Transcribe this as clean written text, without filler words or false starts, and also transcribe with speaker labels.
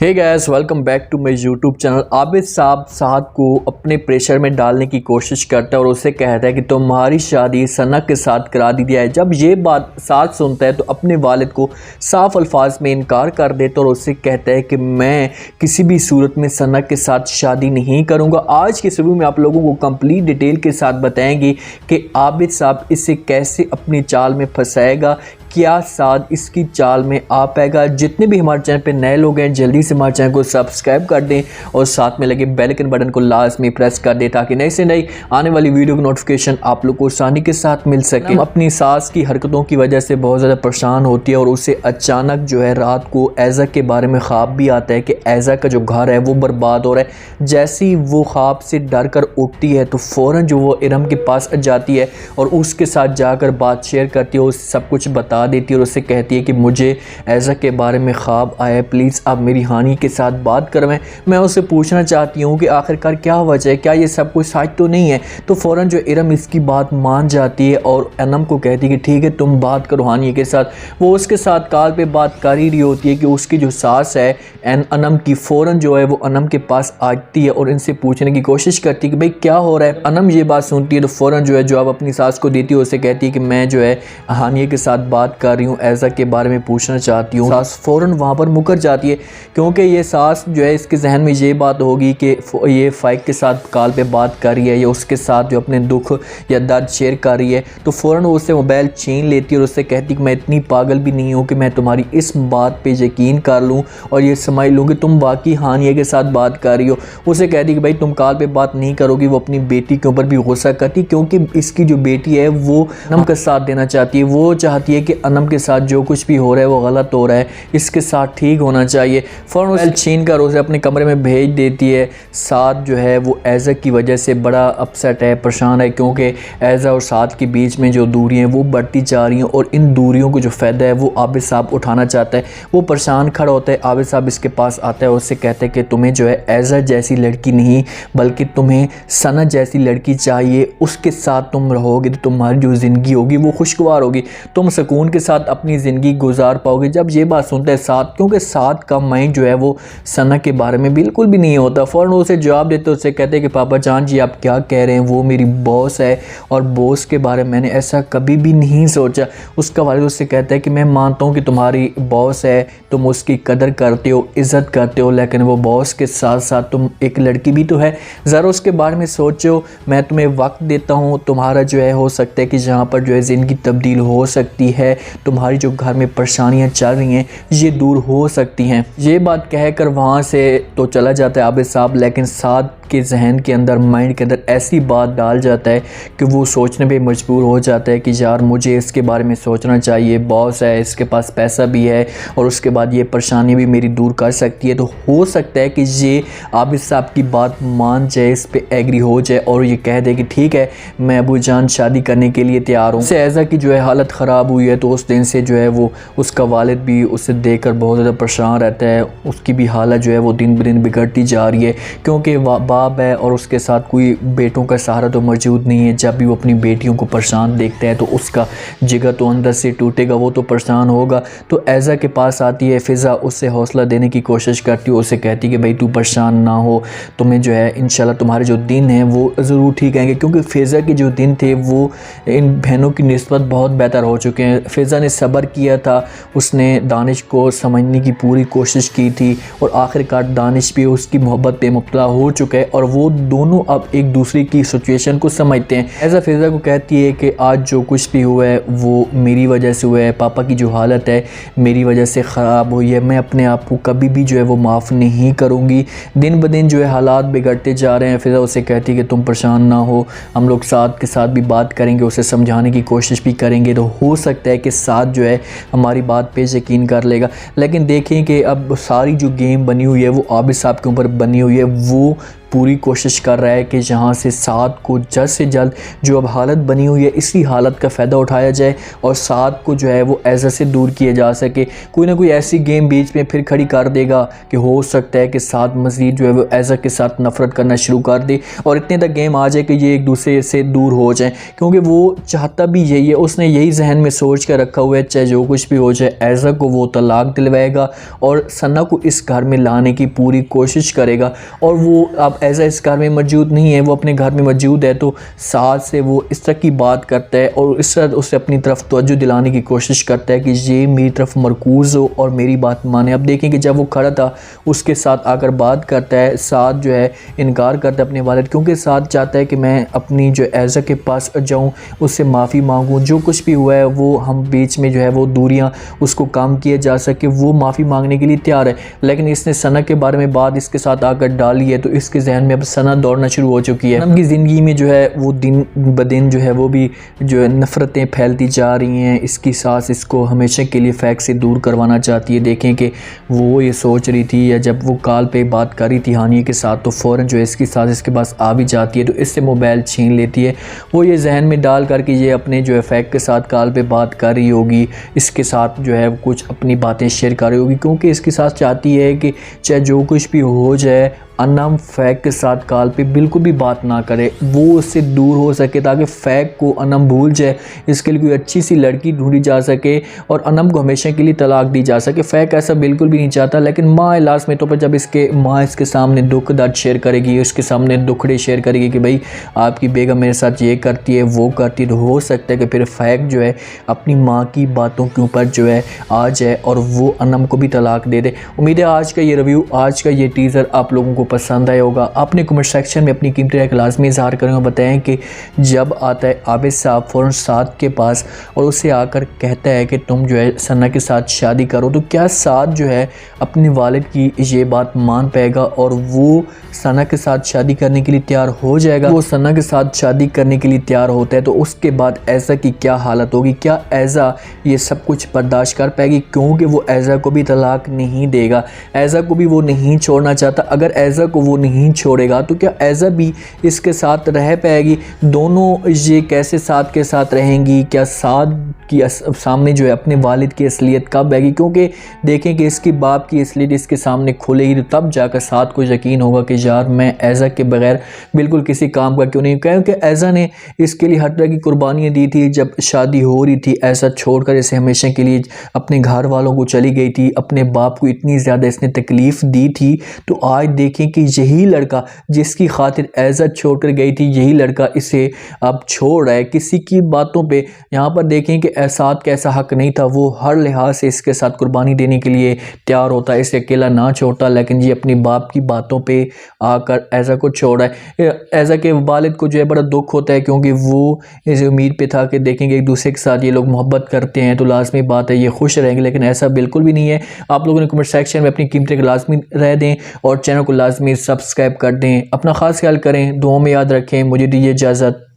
Speaker 1: Hey guys, welcome back to my YouTube channel. Abid साहब साद को अपने प्रेशर में डालने की कोशिश करता है और उसे कहता है कि तुम्हारी शादी सना के साथ करा दी जाए। जब ये बात साद सुनता है तो अपने वालिद को साफ अल्फाज में इनकार कर देता है और उससे कहता है कि मैं किसी भी सूरत में सना के साथ शादी नहीं करूँगा। आज के शुरू में आप लोगों को कंप्लीट डिटेल के साथ बताएंगे कि आबिद साहब इसे कैसे अपनी चाल में फंसाएगा, क्या साद इसकी चाल में आ पाएगा। जितने भी हमारे चैनल पे नए लोग हैं जल्दी से हमारे चैनल को सब्सक्राइब कर दें और साथ में लगे बेल आइकन बटन को लाजमी प्रेस कर दें ताकि नई से नई आने वाली वीडियो की नोटिफिकेशन आप लोग को आसानी के साथ मिल सके। अपनी सास की हरकतों की वजह से बहुत ज़्यादा परेशान होती है और उसे अचानक जो है रात को ऐज़ा के बारे में ख्वाब भी आता है कि ऐज़ा का जो घर है वो बर्बाद हो रहा है। जैसे ही वो ख्वाब से डर कर उठती है तो फ़ौरन जो वो इरम के पास जाती है और उसके साथ जाकर बात शेयर करती है, उसे सब कुछ बता देती है और उससे कहती है कि मुझे ऐज़ा के बारे में ख्वाब आया है, प्लीज़ आप मेरी हानि के साथ बात करवाएं। मैं उससे पूछना चाहती हूँ कि आखिरकार क्या वजह है, क्या ये सब कुछ सच तो नहीं है। तो फ़ौरन जो इरम इसकी बात मान जाती है और अनम को कहती है कि ठीक है तुम बात करो हानि के साथ। वो उसके साथ कॉल पे बात कर ही रही होती है कि उसकी जो सास है अनम की, फ़ौरन जो है वो अनम के पास आती है और इनसे पूछने की कोशिश करती है कि भाई क्या हो रहा है। अनम ये बात सुनती है तो फ़ौरन जो है जवाब अपनी सास को देती है, उसे कहती है कि मैं जो है हानिया के साथ बात कर रही हूँ, ऐज़ा के बारे में पूछना चाहती हूँ। सास फ़ौरन वहाँ पर मुकर जाती है क्योंकि ये सास जो है इसके जहन में ये बात होगी कि ये फ़ाइक के साथ कॉल पे बात कर रही है या उसके साथ जो अपने दुख या दर्द शेयर कर रही है। तो फ़ौरन वो उससे मोबाइल छीन लेती है और उससे कहती है कि मैं इतनी पागल भी नहीं हूँ कि मैं तुम्हारी इस बात पे यकीन कर लूँ और ये समझ लूँ कि तुम बाकी हानिया के साथ बात कर रही हो। उसे कहती है कि भाई तुम कॉल पे बात नहीं करोगी। वो अपनी बेटी के ऊपर भी गुस्सा करती क्योंकि इसकी जो बेटी है वो अनम का साथ देना चाहती है। वो चाहती है कि अनम के साथ जो कुछ भी हो रहा है वो गलत हो रहा है, इसके साथ ठीक होना चाहिए। फ़ौरन उसे छीन कर उसे अपने कमरे में भेज देती है। साद जो है वो ऐज़ा की वजह से बड़ा अपसेट है, परेशान है क्योंकि ऐज़ा और साद के बीच में जो दूरियां हैं वो बढ़ती जा रही हैं और इन दूरियों को जो फ़ायदा है वो आबिद साहब उठाना चाहता है। वो परेशान खड़ा होता है, आबिद साहब इसके पास आता है और उससे कहते हैं कि तुम्हें जो है ऐज़ा जैसी लड़की नहीं बल्कि तुम्हें सना जैसी लड़की चाहिए, उसके साथ तुम रहोगे तो तुम्हारी जो ज़िंदगी होगी वो खुशगवार होगी, तुम सुकून के साथ अपनी ज़िंदगी गुजार पाओगे। जब ये बात सुनता है साद, क्योंकि साद का माइंड जो है वो सना के बारे में बिल्कुल भी नहीं होता, फ़ौरन उसे जवाब देते उससे कहते हैं कि पापा जान जी आप क्या कह रहे हैं, वो मेरी बॉस है और बॉस के बारे में मैंने ऐसा कभी भी नहीं सोचा। उसका वालिद उससे कहता है कि मैं मानता हूँ कि तुम्हारी बॉस है, तुम उसकी कदर करते हो, इज़्ज़त करते हो, लेकिन वो बॉस के साथ साथ तुम एक लड़की भी तो है, ज़रा उसके बारे में सोचो। मैं तुम्हें वक्त देता हूँ, तुम्हारा जो है हो सकता है कि जहाँ पर जो है ज़िंदगी तब्दील हो सकती है, तुम्हारी जो घर में परेशानियाँ चल रही हैं ये दूर हो सकती हैं। ये बात कहकर वहाँ से तो चला जाता है आबिद साहब, लेकिन साद के जहन के अंदर, माइंड के अंदर ऐसी बात डाल जाता है कि वो सोचने पे मजबूर हो जाता है कि यार मुझे इसके बारे में सोचना चाहिए, बॉस है, इसके पास पैसा भी है और उसके बाद ये परेशानी भी मेरी दूर कर सकती है। तो हो सकता है कि ये आबिद साहब की बात मान जाए, इस पे एग्री हो जाए और ये कह दे कि ठीक है मैं अबू जान शादी करने के लिए तैयार हूँ। ऐज़ा की जो है हालत ख़राब हुई है तो उस दिन से जो है वो उसका वालिद भी उसे देखकर बहुत ज़्यादा परेशान रहता है। उसकी भी हालत जो है वो दिन ब दिन बिगड़ती जा रही है क्योंकि बाप है और उसके साथ कोई बेटों का सहारा तो मौजूद नहीं है। जब भी वो अपनी बेटियों को परेशान देखता है तो उसका जिगर तो अंदर से टूटेगा, वो तो परेशान होगा। तो ऐज़ा के पास आती है फ़िज़ा, उससे हौसला देने की कोशिश करती है, उसे कहती है कि भाई तू परेशान ना हो, तुम्हें जो है इंशाल्लाह तुम्हारे जो दिन हैं वो ज़रूर ठीक आएंगे। क्योंकि फ़िज़ा के जो दिन थे वो इन बहनों की निस्बत बहुत बेहतर हो चुके हैं। फ़िज़ा ने सब्र किया था, उसने दानिश को समझने की पूरी कोशिश की थी और आखिरकार दानिश भी उसकी मोहब्बत पे मुब्तला हो चुका है और वो दोनों अब एक दूसरे की सिचुएशन को समझते हैं। ऐज़ा फ़िज़ा को कहती है कि आज जो कुछ भी हुआ है वो मेरी वजह से हुआ है, पापा की जो हालत है मेरी वजह से ख़राब हुई है, मैं अपने आप को कभी भी जो है वो माफ़ नहीं करूँगी। दिन ब दिन जो है हालात बिगड़ते जा रहे हैं। फ़िज़ा उसे कहती है कि तुम परेशान ना हो, हम लोग साथ के साथ भी बात करेंगे, उसे समझाने की कोशिश भी करेंगे, तो हो सकता है कि साथ जो है हमारी बात पे यकीन कर लेगा। लेकिन देखें कि अब सारी जो गेम बनी हुई है वो आबिद साहब के ऊपर बनी हुई है। वो पूरी कोशिश कर रहा है कि जहाँ से साद को जल्द से जल्द जो अब हालत बनी हुई है इसी हालत का फ़ायदा उठाया जाए और साद को जो है वो एज़ा से दूर किया जा सके। कोई ना कोई ऐसी गेम बीच में फिर खड़ी कर देगा कि हो सकता है कि साद मज़ीद जो है वो एज़ा के साथ नफ़रत करना शुरू कर दे और इतने तक गेम आ जाए कि ये एक दूसरे से दूर हो जाए, क्योंकि वो चाहता भी यही है। उसने यही जहन में सोच कर रखा हुआ है चाहे जो कुछ भी हो जाए एज़ा को वो तलाक दिलवाएगा और सना को इस घर में लाने की पूरी कोशिश करेगा। और वो अब एज़ा इस घर में मौजूद नहीं है, वो अपने घर में मौजूद है, तो साद से वो इस तरह की बात करता है और इस तरह उसे अपनी तरफ तवज्जो दिलाने की कोशिश करता है कि ये मेरी तरफ मरकूज़ हो और मेरी बात माने। अब देखें कि जब वो खड़ा था उसके साथ आकर बात करता है, साद जो है इनकार करता है अपने वालिद, क्योंकि साद चाहता है कि मैं अपनी जो एज़ा के पास जाऊं, उससे माफ़ी मांगूं, जो कुछ भी हुआ है वो हम बीच में जो है वो दूरियां उसको कम किया जा सके, वो माफ़ी मांगने के लिए तैयार है। लेकिन इसने सना के बारे में बात इसके साथ आकर डाली है तो इसके जहन में अब सना दौड़ना शुरू हो चुकी है। सनम की ज़िंदगी में जो है वो दिन ब दिन जो है वो भी जो है नफ़रतें फैलती जा रही हैं। इसकी सास इसको हमेशा के लिए फैक से दूर करवाना चाहती है। देखें कि वो ये सोच रही थी या जब वो कॉल पे बात कर रही थी हानिया के साथ तो फ़ौरन जो है इसकी सास इसके पास आ भी जाती है तो इससे मोबाइल छीन लेती है। वो ये जहन में डाल कर कि ये अपने जो है फैक के साथ कॉल पे बात कर रही होगी, इसके साथ जो है कुछ अपनी बातें शेयर कर रही होगी, क्योंकि इसके साथ चाहती है कि चाहे जो कुछ भी हो जाए अनम फैक के साथ कॉल पे बिल्कुल भी बात ना करे, वो उससे दूर हो सके ताकि फ़ैक को अनम भूल जाए। इसके लिए कोई अच्छी सी लड़की ढूंढी जा सके और अनम को हमेशा के लिए तलाक दी जा सके। फ़ैक ऐसा बिल्कुल भी नहीं चाहता, लेकिन माँ लास्ट में तो पर जब इसके माँ इसके सामने दुख दर्द शेयर करेगी, उसके सामने दुखड़े शेयर करेगी कि भाई आपकी बेगम मेरे साथ ये करती है वो करती है, तो हो सकता है कि फिर फ़ैक जो है अपनी माँ की बातों के ऊपर जो है आ जाए और वो अनम को भी तलाक दे दे। उम्मीद है आज का ये रिव्यू, आज का ये टीज़र आप लोगों को पसंद आया होगा। आपने कमेंट सेक्शन में अपनी कीमती राय का लाजमी इज़हार करें और बताएं कि जब आता है आबिद साहब फ़ौरन साद के पास और उसे आकर कहता है कि तुम जो है सना के साथ शादी करो, तो क्या साद जो है अपने वालिद की ये बात मान पाएगा और वो सना के साथ शादी करने के लिए तैयार हो जाएगा। वो सना के साथ शादी करने के लिए तैयार होता है तो उसके बाद एज़ा की क्या हालत होगी, क्या एज़ा ये सब कुछ बर्दाश्त कर पाएगी, क्योंकि वो एज़ा को भी तलाक नहीं देगा, एज़ा को भी वो नहीं छोड़ना चाहता। अगर एज़ा को वो नहीं छोड़ेगा तो क्या एज़ा भी इसके साथ रह पाएगी, दोनों ये कैसे साद के साथ रहेंगी, क्या साद की सामने जो है अपने वालिद की असलियत कब आएगी, क्योंकि देखें कि इसकी बाप की असलियत इसके सामने खुलेगी तो तब जाकर साद को यकीन होगा कि यार मैं एज़ा के बगैर बिल्कुल किसी काम का क्यों नहीं, क्योंकि एज़ा ने इसके लिए हर तरह की कुर्बानियाँ दी थी। जब शादी हो रही थी एज़ा छोड़कर इसे हमेशा के लिए अपने घर वालों को चली गई थी, अपने बाप को इतनी ज़्यादा इसने तकलीफ़ दी थी। तो आज देखें कि यही लड़का जिसकी खातिर एज़ा छोड़कर गई थी यही लड़का इसे अब छोड़ रहा है किसी की बातों पे। यहाँ पर देखें कि साद का ऐसा हक नहीं था, वो हर लिहाज से इसके साथ कुर्बानी देने के लिए तैयार होता, इसे अकेला ना छोड़ता, लेकिन ये अपनी बाप की बातों पे आकर एज़ा को छोड़ रहा है। एज़ा के वालिद को जो है बड़ा दुख होता है क्योंकि वो इस उम्मीद पे था कि देखेंगे एक दूसरे के साथ ये लोग मोहब्बत करते हैं तो लाजमी बात है ये खुश रहेंगे, लेकिन ऐसा बिल्कुल भी नहीं है। आप लोगों ने कमेंट सेक्शन में अपनी कीमतें लाजमी रह दें और चैनल को लाजमी सब्सक्राइब कर दें। अपना ख़ास ख्याल करें, दुआओं में याद रखें। मुझे दीजिए इजाज़त।